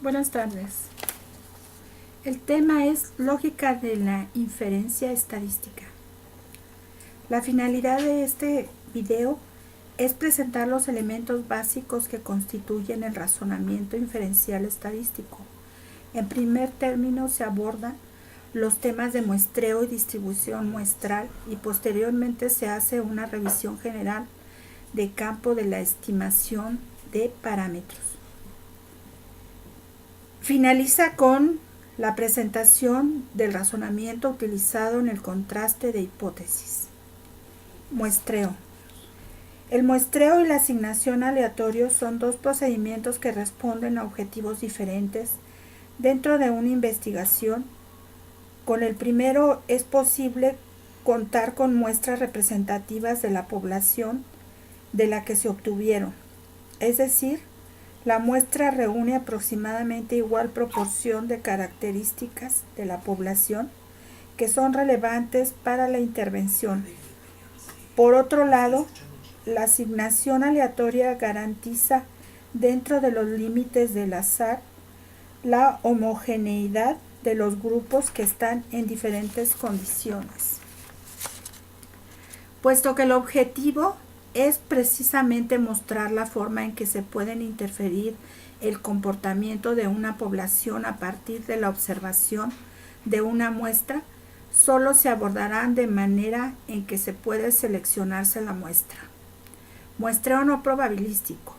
Buenas tardes. El tema es lógica de la inferencia estadística. La finalidad de este video es presentar los elementos básicos que constituyen el razonamiento inferencial estadístico. En primer término se abordan los temas de muestreo y distribución muestral y posteriormente se hace una revisión general de campo de la estimación de parámetros. Finaliza con la presentación del razonamiento utilizado en el contraste de hipótesis. Muestreo. El muestreo y la asignación aleatorio son dos procedimientos que responden a objetivos diferentes dentro de una investigación. Con el primero es posible contar con muestras representativas de la población de la que se obtuvieron, es decir, la muestra reúne aproximadamente igual proporción de características de la población que son relevantes para la intervención. Por otro lado, la asignación aleatoria garantiza, dentro de los límites del azar, la homogeneidad de los grupos que están en diferentes condiciones. Puesto que el objetivo es precisamente mostrar la forma en que se pueden interferir el comportamiento de una población a partir de la observación de una muestra, solo se abordarán de manera en que se puede seleccionarse la muestra. Muestreo no probabilístico.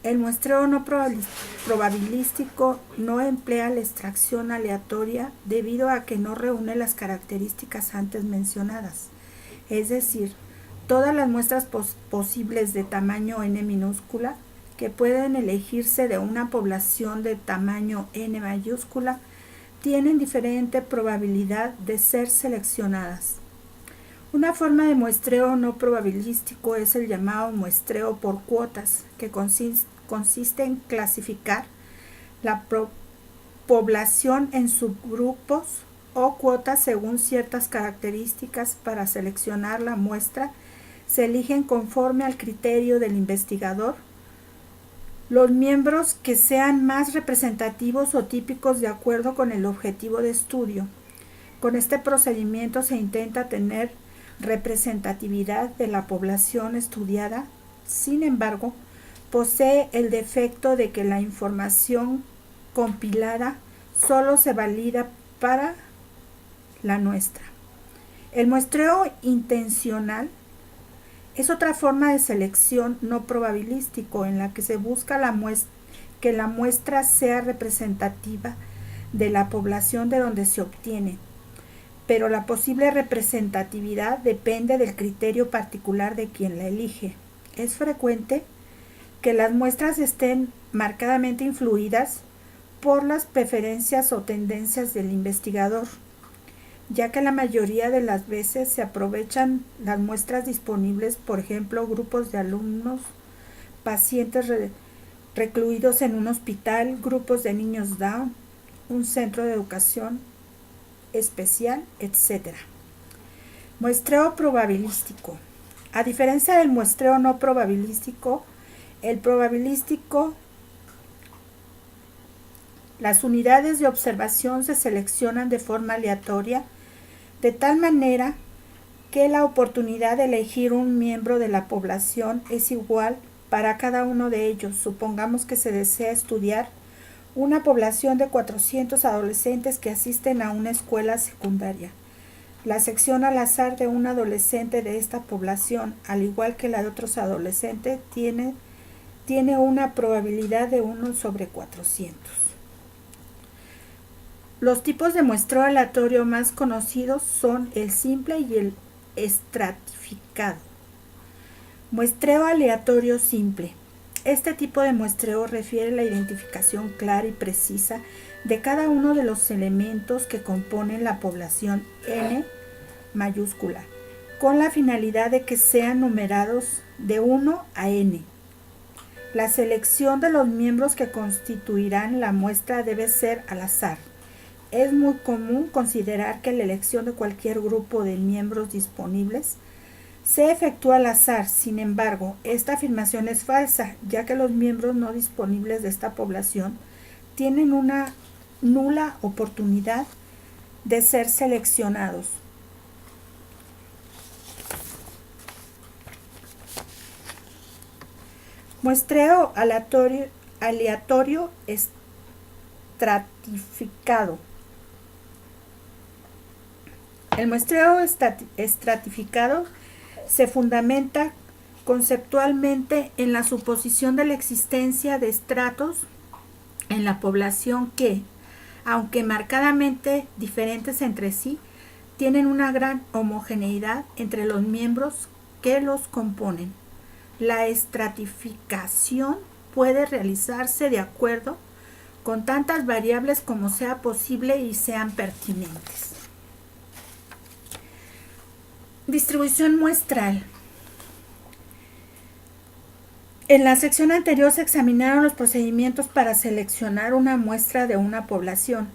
El muestreo no probabilístico no emplea la extracción aleatoria debido a que no reúne las características antes mencionadas, es decir, todas las muestras posibles de tamaño n minúscula que pueden elegirse de una población de tamaño n mayúscula tienen diferente probabilidad de ser seleccionadas. Una forma de muestreo no probabilístico es el llamado muestreo por cuotas, que consiste en clasificar la población en subgrupos o cuotas según ciertas características. Para seleccionar la muestra se eligen conforme al criterio del investigador los miembros que sean más representativos o típicos de acuerdo con el objetivo de estudio. Con este procedimiento se intenta tener representatividad de la población estudiada. Sin embargo, posee el defecto de que la información compilada solo se valida para la nuestra. El muestreo intencional es otra forma de selección no probabilístico en la que se busca que la muestra sea representativa de la población de donde se obtiene, pero la posible representatividad depende del criterio particular de quien la elige. Es frecuente que las muestras estén marcadamente influidas por las preferencias o tendencias del investigador, ya que la mayoría de las veces se aprovechan las muestras disponibles, por ejemplo, grupos de alumnos, pacientes recluidos en un hospital, grupos de niños Down, un centro de educación especial, etc. Muestreo probabilístico. A diferencia del muestreo no probabilístico, el probabilístico, las unidades de observación se seleccionan de forma aleatoria, de tal manera que la oportunidad de elegir un miembro de la población es igual para cada uno de ellos. Supongamos que se desea estudiar una población de 400 adolescentes que asisten a una escuela secundaria. La sección al azar de un adolescente de esta población, al igual que la de otros adolescentes, tiene una probabilidad de 1 sobre 400. Los tipos de muestreo aleatorio más conocidos son el simple y el estratificado. Muestreo aleatorio simple. Este tipo de muestreo refiere la identificación clara y precisa de cada uno de los elementos que componen la población n mayúscula, con la finalidad de que sean numerados de 1 a n. La selección de los miembros que constituirán la muestra debe ser al azar. Es muy común considerar que la elección de cualquier grupo de miembros disponibles se efectúa al azar. Sin embargo, esta afirmación es falsa, ya que los miembros no disponibles de esta población tienen una nula oportunidad de ser seleccionados. Muestreo aleatorio estratificado. El muestreo estratificado se fundamenta conceptualmente en la suposición de la existencia de estratos en la población que, aunque marcadamente diferentes entre sí, tienen una gran homogeneidad entre los miembros que los componen. La estratificación puede realizarse de acuerdo con tantas variables como sea posible y sean pertinentes. Distribución muestral. En la sección anterior se examinaron los procedimientos para seleccionar una muestra de una población.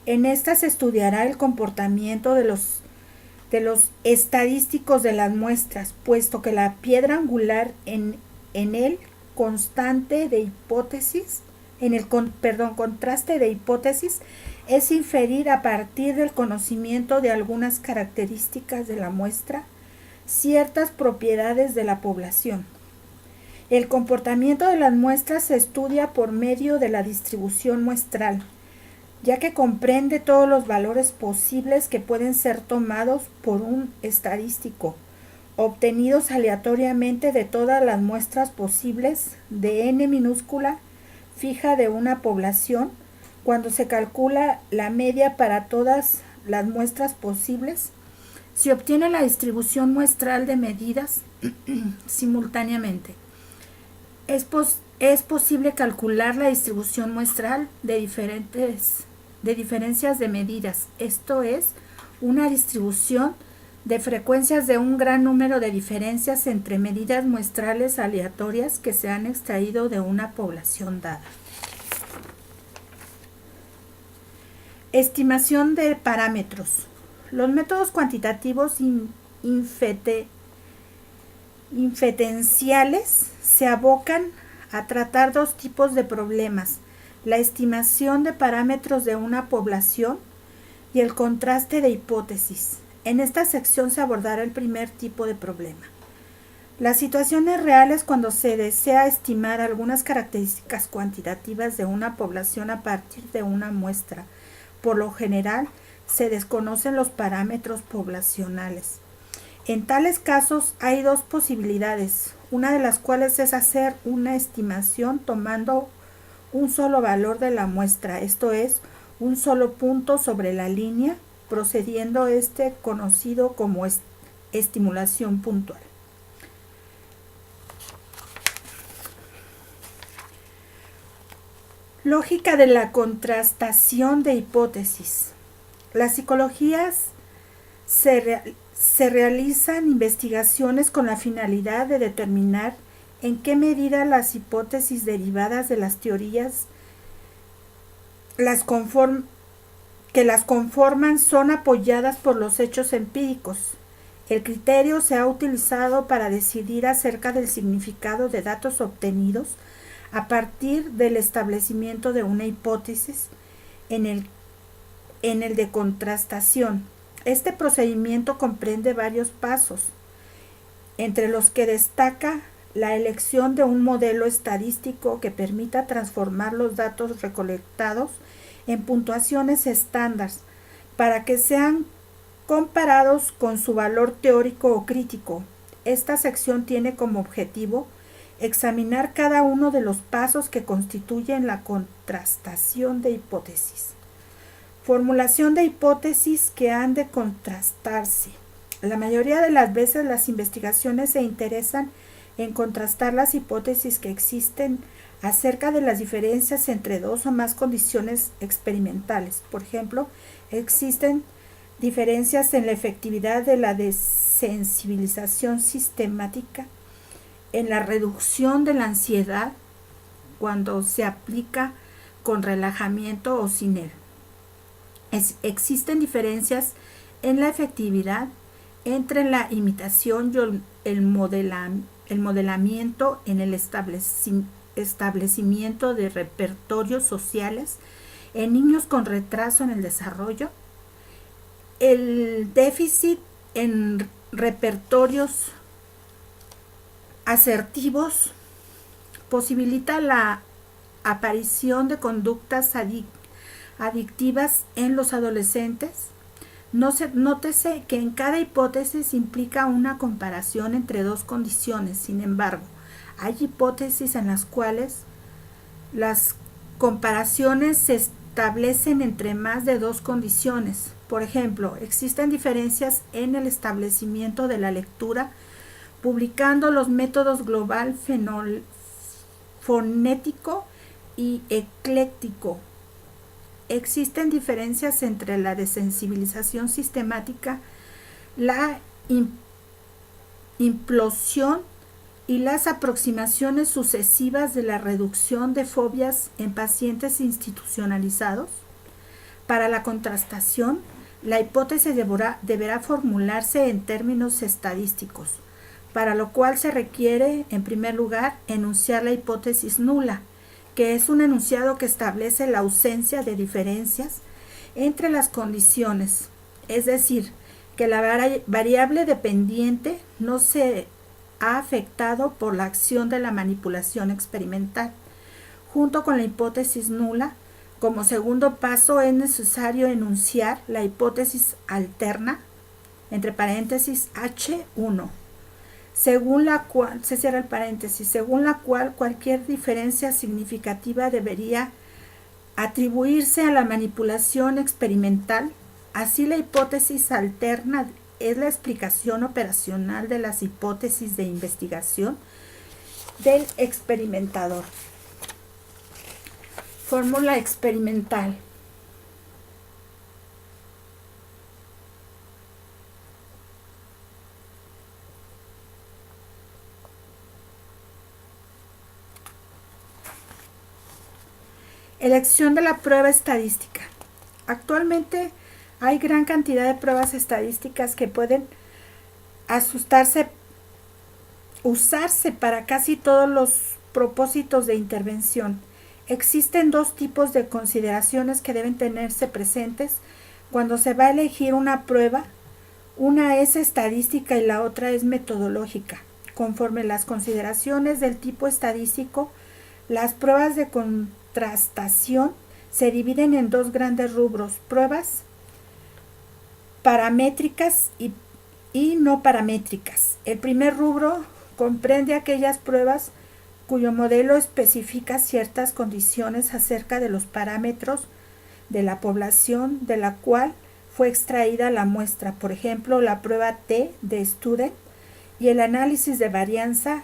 En esta se estudiará el comportamiento de los estadísticos de las muestras, puesto que la piedra angular en el contraste de hipótesis es inferir a partir del conocimiento de algunas características de la muestra ciertas propiedades de la población. El comportamiento de las muestras se estudia por medio de la distribución muestral, ya que comprende todos los valores posibles que pueden ser tomados por un estadístico, obtenidos aleatoriamente de todas las muestras posibles de n minúscula fija de una población. Cuando se calcula la media para todas las muestras posibles, se obtiene la distribución muestral de medidas simultáneamente. Es posible calcular la distribución muestral de diferencias de medidas, esto es, una distribución de frecuencias de un gran número de diferencias entre medidas muestrales aleatorias que se han extraído de una población dada. Estimación de parámetros. Los métodos cuantitativos inferenciales se abocan a tratar dos tipos de problemas: la estimación de parámetros de una población y el contraste de hipótesis. En esta sección se abordará el primer tipo de problema. Las situaciones reales cuando se desea estimar algunas características cuantitativas de una población a partir de una muestra. Por lo general, se desconocen los parámetros poblacionales. En tales casos hay dos posibilidades, una de las cuales es hacer una estimación tomando un solo valor de la muestra, esto es, un solo punto sobre la línea, procediendo conocido como estimulación puntual. Lógica de la contrastación de hipótesis. Las psicologías se realizan investigaciones con la finalidad de determinar en qué medida las hipótesis derivadas de las teorías que las conforman son apoyadas por los hechos empíricos. El criterio se ha utilizado para decidir acerca del significado de datos obtenidos a partir del establecimiento de una hipótesis en el de contrastación. Este procedimiento comprende varios pasos, entre los que destaca la elección de un modelo estadístico que permita transformar los datos recolectados en puntuaciones estándar para que sean comparados con su valor teórico o crítico. Esta sección tiene como objetivo examinar cada uno de los pasos que constituyen la contrastación de hipótesis. Formulación de hipótesis que han de contrastarse. La mayoría de las veces las investigaciones se interesan en contrastar las hipótesis que existen acerca de las diferencias entre dos o más condiciones experimentales. Por ejemplo, existen diferencias en la efectividad de la desensibilización sistemática, en la reducción de la ansiedad cuando se aplica con relajamiento o sin él. Existen diferencias en la efectividad entre la imitación y el modelamiento en el establecimiento de repertorios sociales en niños con retraso en el desarrollo, el déficit en repertorios asertivos posibilita la aparición de conductas adictivas en los adolescentes. Nótese que en cada hipótesis implica una comparación entre dos condiciones. Sin embargo, hay hipótesis en las cuales las comparaciones se establecen entre más de dos condiciones. Por ejemplo, existen diferencias en el establecimiento de la lectura, publicando los métodos global, fonético y ecléctico. Existen diferencias entre la desensibilización sistemática, la implosión y las aproximaciones sucesivas de la reducción de fobias en pacientes institucionalizados. Para la contrastación, la hipótesis deberá formularse en términos estadísticos, para lo cual se requiere, en primer lugar, enunciar la hipótesis nula, que es un enunciado que establece la ausencia de diferencias entre las condiciones, es decir, que la variable dependiente no se ha afectado por la acción de la manipulación experimental. Junto con la hipótesis nula, como segundo paso es necesario enunciar la hipótesis alterna, entre paréntesis H1, según la cual, se cierra el paréntesis, según la cual cualquier diferencia significativa debería atribuirse a la manipulación experimental. Así, la hipótesis alterna es la explicación operacional de las hipótesis de investigación del experimentador. Fórmula experimental. Elección de la prueba estadística. Actualmente hay gran cantidad de pruebas estadísticas que pueden usarse para casi todos los propósitos de intervención. Existen dos tipos de consideraciones que deben tenerse presentes cuando se va a elegir una prueba. Una es estadística y la otra es metodológica. Conforme las consideraciones del tipo estadístico, las pruebas de contrastación se dividen en dos grandes rubros: pruebas paramétricas y no paramétricas. El primer rubro comprende aquellas pruebas cuyo modelo especifica ciertas condiciones acerca de los parámetros de la población de la cual fue extraída la muestra, por ejemplo, la prueba T de Student y el análisis de varianza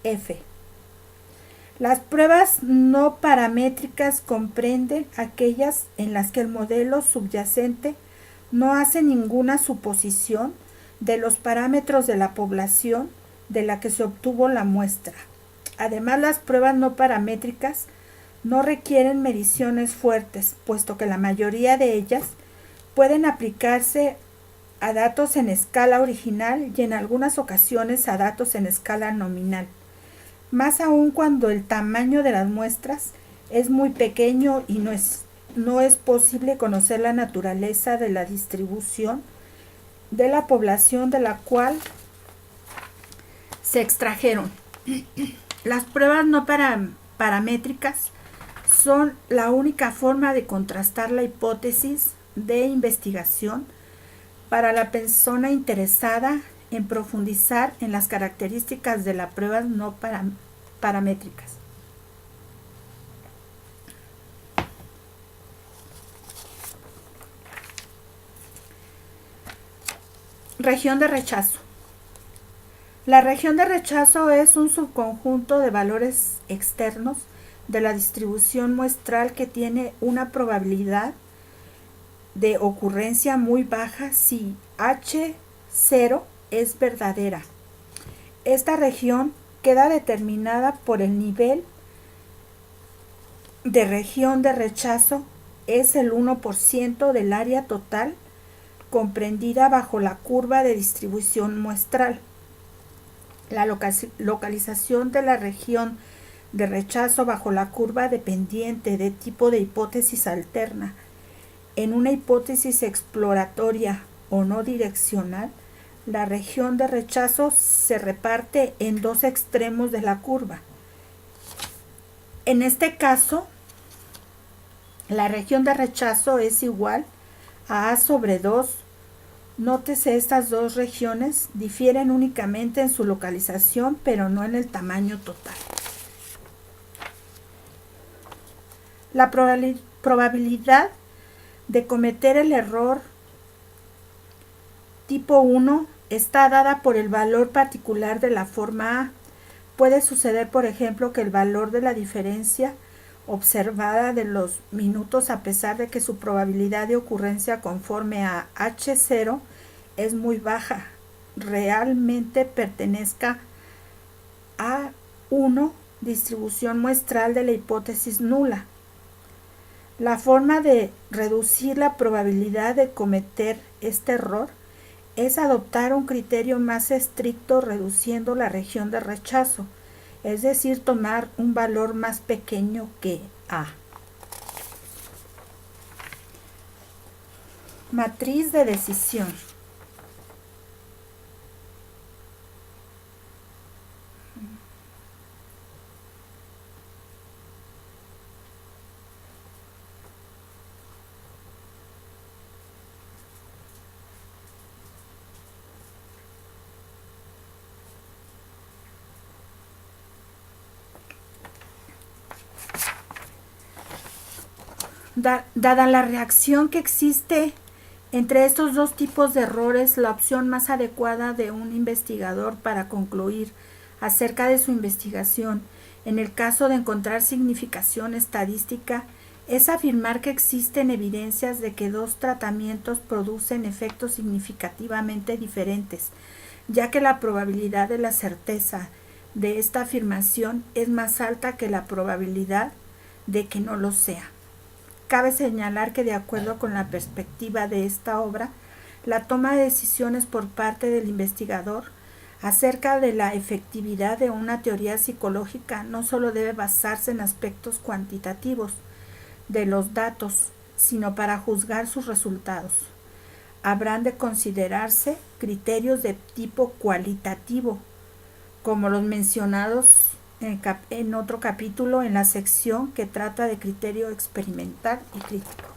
F. Las pruebas no paramétricas comprenden aquellas en las que el modelo subyacente no hace ninguna suposición de los parámetros de la población de la que se obtuvo la muestra. Además, las pruebas no paramétricas no requieren mediciones fuertes, puesto que la mayoría de ellas pueden aplicarse a datos en escala original y en algunas ocasiones a datos en escala nominal, más aún cuando el tamaño de las muestras es muy pequeño y no es posible conocer la naturaleza de la distribución de la población de la cual se extrajeron. Las pruebas no paramétricas son la única forma de contrastar la hipótesis de investigación para la persona interesada en profundizar en las características de las pruebas no paramétricas. Región de rechazo. La región de rechazo es un subconjunto de valores externos de la distribución muestral que tiene una probabilidad de ocurrencia muy baja si H0 es verdadera. Esta región queda determinada por el nivel de región de rechazo, es el 1% del área total comprendida bajo la curva de distribución muestral. La localización de la región de rechazo bajo la curva dependiente de tipo de hipótesis alterna. En una hipótesis exploratoria o no direccional, la región de rechazo se reparte en dos extremos de la curva. En este caso, la región de rechazo es igual a A sobre 2. Nótese, estas dos regiones difieren únicamente en su localización, pero no en el tamaño total. La probabilidad de cometer el error tipo 1 está dada por el valor particular de la forma A. Puede suceder, por ejemplo, que el valor de la diferencia observada de los minutos, a pesar de que su probabilidad de ocurrencia conforme a H0 es muy baja, realmente pertenezca a 1, distribución muestral de la hipótesis nula. La forma de reducir la probabilidad de cometer este error es adoptar un criterio más estricto reduciendo la región de rechazo, es decir, tomar un valor más pequeño que A. Matriz de decisión. Dada la reacción que existe entre estos dos tipos de errores, la opción más adecuada de un investigador para concluir acerca de su investigación, en el caso de encontrar significación estadística, es afirmar que existen evidencias de que dos tratamientos producen efectos significativamente diferentes, ya que la probabilidad de la certeza de esta afirmación es más alta que la probabilidad de que no lo sea. Cabe señalar que, de acuerdo con la perspectiva de esta obra, la toma de decisiones por parte del investigador acerca de la efectividad de una teoría psicológica no solo debe basarse en aspectos cuantitativos de los datos, sino para juzgar sus resultados. Habrán de considerarse criterios de tipo cualitativo, como los mencionados en otro capítulo en la sección que trata de criterio experimental y crítico.